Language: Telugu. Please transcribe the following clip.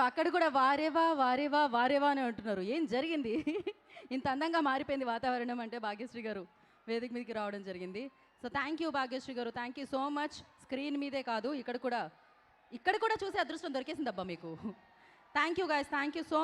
అక్కడ కూడా వారేవా వారేవా వారేవా అని అంటున్నారు. ఏం జరిగింది? ఇంత అందంగా మారిపోయింది వాతావరణం అంటే భాగ్యశ్రీ గారు వేదిక మీదకి రావడం జరిగింది. సో థ్యాంక్ యూ భాగ్యశ్రీ గారు, thank you so much. Screen మీదే కాదు ఇక్కడ కూడా చూసే అదృష్టం దొరికేసిందబ్బా మీకు. Thank you guys, thank you so